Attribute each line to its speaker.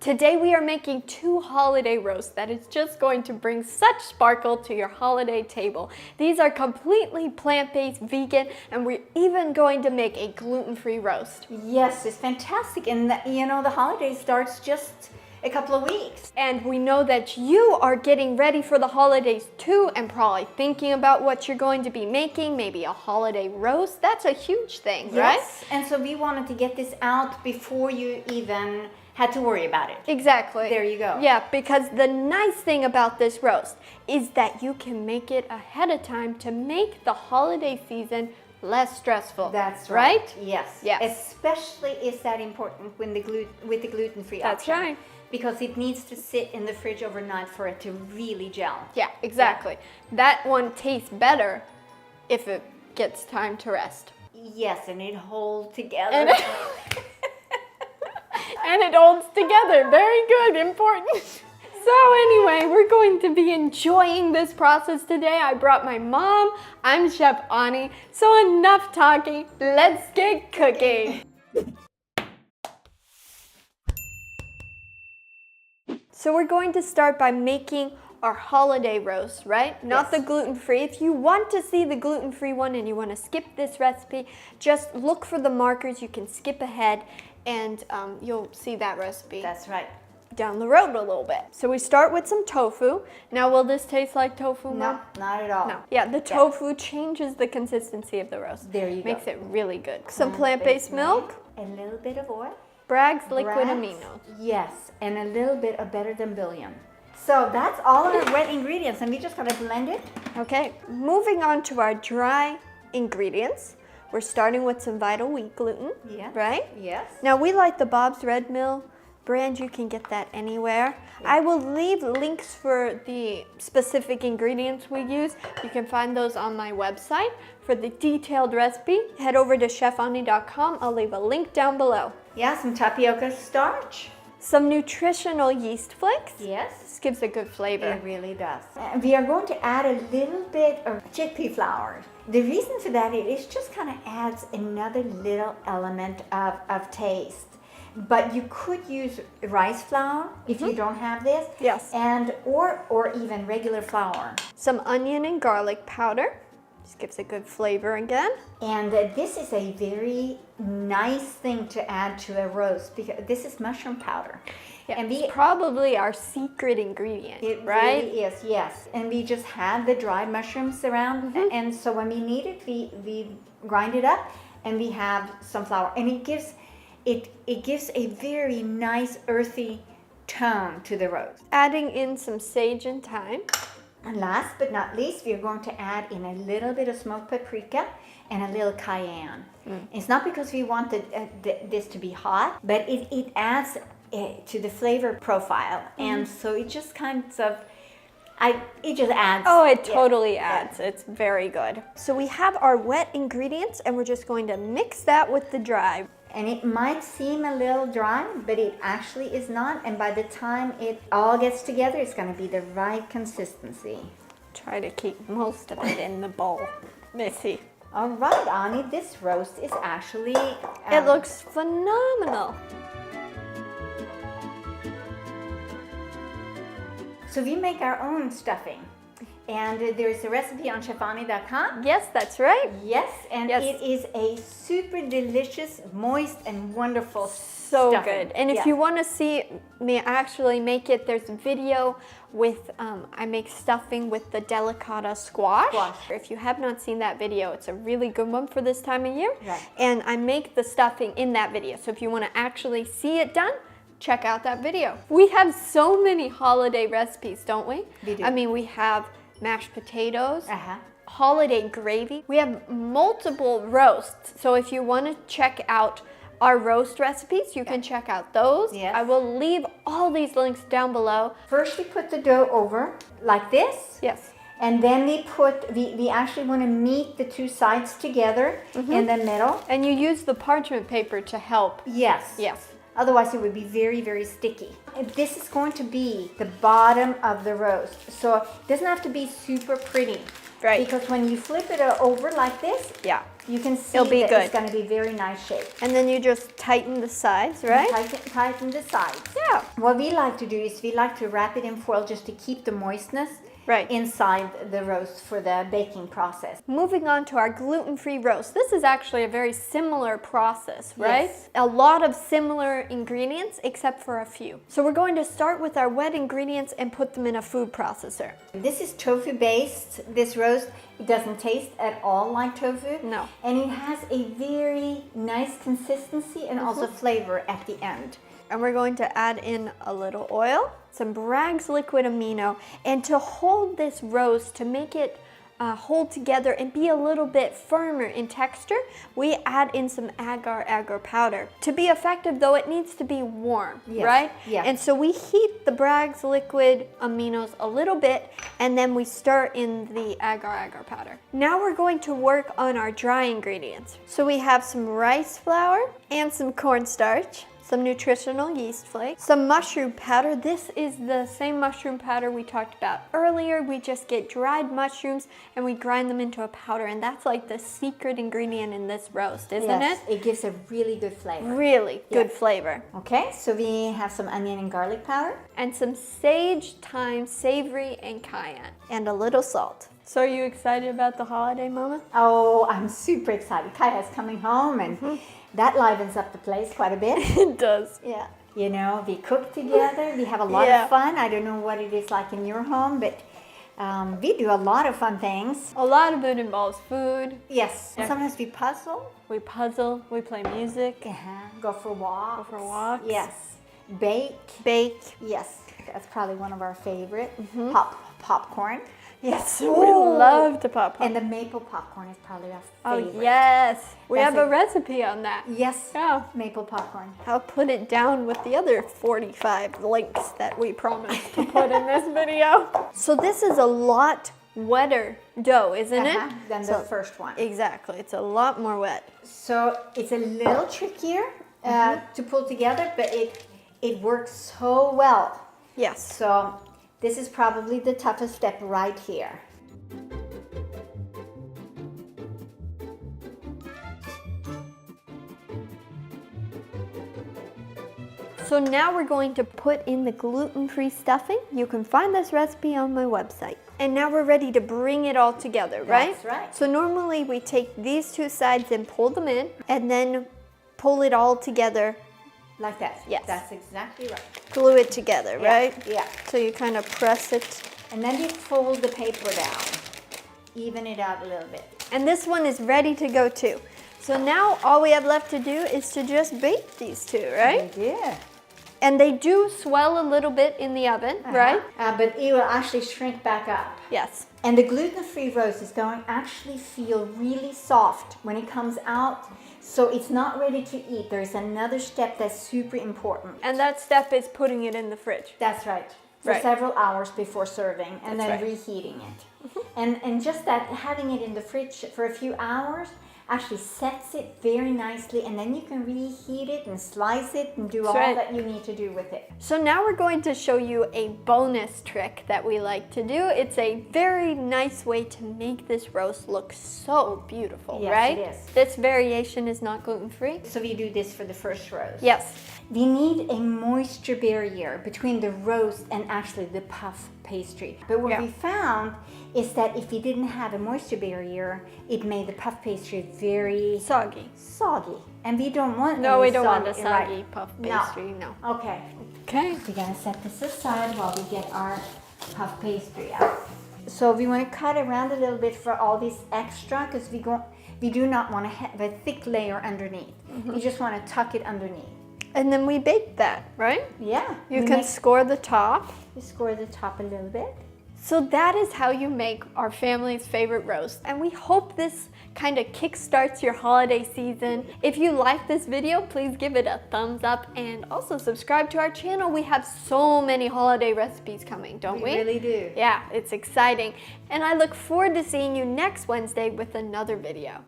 Speaker 1: Today we are making 2 holiday roasts that is just going to bring such sparkle to your holiday table. These are completely plant-based, vegan, and we're even going to make a gluten-free roast.
Speaker 2: Yes, it's fantastic. And the holiday starts just a couple of weeks.
Speaker 1: And we know that you are getting ready for the holidays too, and probably thinking about what you're going to be making, maybe a holiday roast. That's a huge thing, right?
Speaker 2: Yes, and so we wanted to get this out before you even had to worry about it.
Speaker 1: Exactly.
Speaker 2: There you go.
Speaker 1: Yeah, because the nice thing about this roast is that you can make it ahead of time to make the holiday season less stressful.
Speaker 2: That's right.
Speaker 1: Yes.
Speaker 2: Especially is that important when with the gluten-free option.
Speaker 1: That's right.
Speaker 2: Because it needs to sit in the fridge overnight for it to really gel.
Speaker 1: Yeah, exactly. Yeah. That one tastes better if it gets time to rest.
Speaker 2: Yes, and it holds together.
Speaker 1: And it holds together. Very good, important. So anyway, we're going to be enjoying this process today. I brought my mom. I'm Chef Ani. So enough talking. Let's get cooking. So we're going to start by making our holiday roast, right? Not the gluten-free. If you want to see the gluten-free one and you want to skip this recipe, just look for the markers. You can skip ahead and you'll see that recipe.
Speaker 2: That's right.
Speaker 1: Down the road a little bit. So we start with some tofu. Now, will this taste like tofu, Mom?
Speaker 2: No, not at all.
Speaker 1: No. Yeah, the tofu changes the consistency of the roast.
Speaker 2: There you go.
Speaker 1: Makes it really good. Some plant-based milk.
Speaker 2: A little bit of oil.
Speaker 1: Bragg's liquid aminos.
Speaker 2: Yes, and a little bit of Better Than Billion. So that's all our wet ingredients, and we just gotta blend it.
Speaker 1: Okay, moving on to our dry ingredients. We're starting with some Vital Wheat gluten, right?
Speaker 2: Yes.
Speaker 1: Now we like the Bob's Red Mill brand. You can get that anywhere. I will leave links for the specific ingredients we use. You can find those on my website. For the detailed recipe, head over to chefani.com. I'll leave a link down below.
Speaker 2: Yeah, some tapioca starch.
Speaker 1: Some nutritional yeast flakes.
Speaker 2: Yes.
Speaker 1: This gives a good flavor.
Speaker 2: It really does. And we are going to add a little bit of chickpea flour. The reason for that is just kind of adds another little element of taste. But you could use rice flour if you don't have this.
Speaker 1: Yes.
Speaker 2: And or even regular flour.
Speaker 1: Some onion and garlic powder. Just gives a good flavor again.
Speaker 2: And this is a very nice thing to add to a roast because this is mushroom powder.
Speaker 1: Yeah,
Speaker 2: and
Speaker 1: it's probably our secret ingredient, right?
Speaker 2: It really is, yes. And we just have the dried mushrooms around, and so when we need it, we grind it up, and we have some flour, and it gives a very nice earthy tone to the roast.
Speaker 1: Adding in some sage and thyme.
Speaker 2: And last but not least, we're going to add in a little bit of smoked paprika and a little cayenne. It's not because we want this to be hot, but it adds to the flavor profile, and so it just kind of, it just adds.
Speaker 1: Oh, it totally adds. Yeah. It's very good. So we have our wet ingredients, and we're just going to mix that with the dry.
Speaker 2: And it might seem a little dry, but it actually is not. And by the time it all gets together, it's going to be the right consistency.
Speaker 1: Try to keep most of it in the bowl. Missy.
Speaker 2: All right, Ani, this roast is actually...
Speaker 1: it looks phenomenal.
Speaker 2: So we make our own stuffing. And there's a recipe on chefani.com.
Speaker 1: Yes, that's right.
Speaker 2: Yes, and it is a super delicious, moist, and wonderful
Speaker 1: stuffing. Good. And if you want to see me actually make it, there's a video with, I make stuffing with the delicata squash. If you have not seen that video, it's a really good one for this time of year.
Speaker 2: Right.
Speaker 1: And I make the stuffing in that video. So if you want to actually see it done, check out that video. We have so many holiday recipes, don't we?
Speaker 2: We do.
Speaker 1: I mean, we have mashed potatoes, holiday gravy. We have multiple roasts. So if you want to check out our roast recipes, you can check out those.
Speaker 2: Yes.
Speaker 1: I will leave all these links down below.
Speaker 2: First, we put the dough over like this.
Speaker 1: Yes.
Speaker 2: And then we actually want to meet the two sides together in the middle.
Speaker 1: And you use the parchment paper to help.
Speaker 2: Yes.
Speaker 1: Yes.
Speaker 2: Otherwise, it would be very, very sticky. This is going to be the bottom of the roast. So it doesn't have to be super pretty.
Speaker 1: Right.
Speaker 2: Because when you flip it over like this, you can see
Speaker 1: It'll be
Speaker 2: that
Speaker 1: good.
Speaker 2: it's going to be very nice shape.
Speaker 1: And then you just tighten the sides, right?
Speaker 2: Tighten the sides.
Speaker 1: Yeah.
Speaker 2: What we like to do is we like to wrap it in foil just to keep the moistness
Speaker 1: Right.
Speaker 2: inside the roast for the baking process.
Speaker 1: Moving on to our gluten-free roast. This is actually a very similar process, right?
Speaker 2: Yes.
Speaker 1: A lot of similar ingredients except for a few. So we're going to start with our wet ingredients and put them in a food processor.
Speaker 2: This is tofu based, this roast. It doesn't taste at all like tofu.
Speaker 1: No.
Speaker 2: And it has a very nice consistency and also flavor at the end.
Speaker 1: And we're going to add in a little oil, some Bragg's liquid amino, and to hold this roast, to make it hold together and be a little bit firmer in texture, we add in some agar-agar powder. To be effective though, it needs to be warm,
Speaker 2: Yes.
Speaker 1: right?
Speaker 2: Yeah.
Speaker 1: And so we heat the Bragg's liquid aminos a little bit, and then we stir in the agar-agar powder. Now we're going to work on our dry ingredients. So we have some rice flour and some cornstarch, some nutritional yeast flakes, some mushroom powder. This is the same mushroom powder we talked about earlier. We just get dried mushrooms and we grind them into a powder, and that's like the secret ingredient in this roast, isn't
Speaker 2: Yes,
Speaker 1: it?
Speaker 2: it gives a really good flavor.
Speaker 1: Really good
Speaker 2: Yeah.
Speaker 1: flavor.
Speaker 2: Okay, so we have some onion and garlic powder.
Speaker 1: And some sage, thyme, savory, and cayenne. And a little salt. So are you excited about the holiday, Mama?
Speaker 2: Oh, I'm super excited. Kaya's coming home and that livens up the place quite a bit.
Speaker 1: It does.
Speaker 2: Yeah. You know, we cook together, we have a lot
Speaker 1: Yeah.
Speaker 2: of fun. I don't know what it is like in your home, but we do a lot of fun things.
Speaker 1: A lot of it involves food.
Speaker 2: Yes.
Speaker 1: Yeah.
Speaker 2: Sometimes we puzzle.
Speaker 1: We puzzle, we play music,
Speaker 2: Go for walks.
Speaker 1: go for walks.
Speaker 2: Yes. Bake.
Speaker 1: Bake.
Speaker 2: Yes. That's probably one of our favorite.
Speaker 1: Mm-hmm.
Speaker 2: Popcorn.
Speaker 1: Yes, we
Speaker 2: Ooh.
Speaker 1: love to pop.
Speaker 2: And the maple popcorn is probably our favorite.
Speaker 1: Oh yes, we
Speaker 2: That's
Speaker 1: have a
Speaker 2: it.
Speaker 1: recipe on that.
Speaker 2: Yes.
Speaker 1: Yeah.
Speaker 2: Maple popcorn.
Speaker 1: I'll put it down with the other 45 links that we promised to put in this video. So this is a lot wetter dough, isn't
Speaker 2: Uh-huh,
Speaker 1: it?
Speaker 2: than the first one.
Speaker 1: Exactly, it's a lot more wet.
Speaker 2: So it's a little trickier to pull together, but it works so well.
Speaker 1: Yes.
Speaker 2: So this is probably the toughest step right here.
Speaker 1: So now we're going to put in the gluten-free stuffing. You can find this recipe on my website. And now we're ready to bring it all together, right?
Speaker 2: That's right.
Speaker 1: So normally we take these two sides and pull them in, and then pull it all together,
Speaker 2: Like that.
Speaker 1: Yes.
Speaker 2: That's exactly right.
Speaker 1: glue it together, right?
Speaker 2: Yeah.
Speaker 1: So you kind of press it.
Speaker 2: And then you fold the paper down. Even it out a little bit.
Speaker 1: And this one is ready to go too. So now all we have left to do is to just bake these two, right?
Speaker 2: Yeah.
Speaker 1: And they do swell a little bit in the oven, right?
Speaker 2: But it will actually shrink back up.
Speaker 1: Yes.
Speaker 2: And the gluten-free roast is going to actually feel really soft when it comes out. So it's not ready to eat. There's another step that's super important.
Speaker 1: And that step is putting it in the fridge.
Speaker 2: That's right. For
Speaker 1: Right.
Speaker 2: several hours before serving and
Speaker 1: That's
Speaker 2: then
Speaker 1: right.
Speaker 2: reheating it. And just that having it in the fridge for a few hours actually sets it very nicely, and then you can reheat it and slice it and do
Speaker 1: That's
Speaker 2: all
Speaker 1: right.
Speaker 2: that you need to do with it.
Speaker 1: So now we're going to show you a bonus trick that we like to do. It's a very nice way to make this roast look so beautiful,
Speaker 2: Yes,
Speaker 1: right?
Speaker 2: it is.
Speaker 1: This variation is not gluten-free.
Speaker 2: So we do this for the first roast.
Speaker 1: Yes.
Speaker 2: We need a moisture barrier between the roast and actually the puff pastry. But what
Speaker 1: Yeah.
Speaker 2: we found is that if we didn't have a moisture barrier, it made the puff pastry very
Speaker 1: Soggy.
Speaker 2: soggy. And we don't want
Speaker 1: No,
Speaker 2: any
Speaker 1: we don't want a
Speaker 2: right.
Speaker 1: soggy puff
Speaker 2: No.
Speaker 1: pastry, no.
Speaker 2: Okay.
Speaker 1: Okay.
Speaker 2: We're gonna set this aside while we get our puff pastry out. So we want to cut around a little bit for all this extra because we do not want to have a thick layer underneath. We just want to tuck it underneath.
Speaker 1: And then we bake that, right?
Speaker 2: Yeah.
Speaker 1: You can score the top.
Speaker 2: We score the top a little bit.
Speaker 1: So that is how you make our family's favorite roast. And we hope this kind of kickstarts your holiday season. If you like this video, please give it a thumbs up and also subscribe to our channel. We have so many holiday recipes coming, don't we?
Speaker 2: We really do.
Speaker 1: Yeah, it's exciting. And I look forward to seeing you next Wednesday with another video.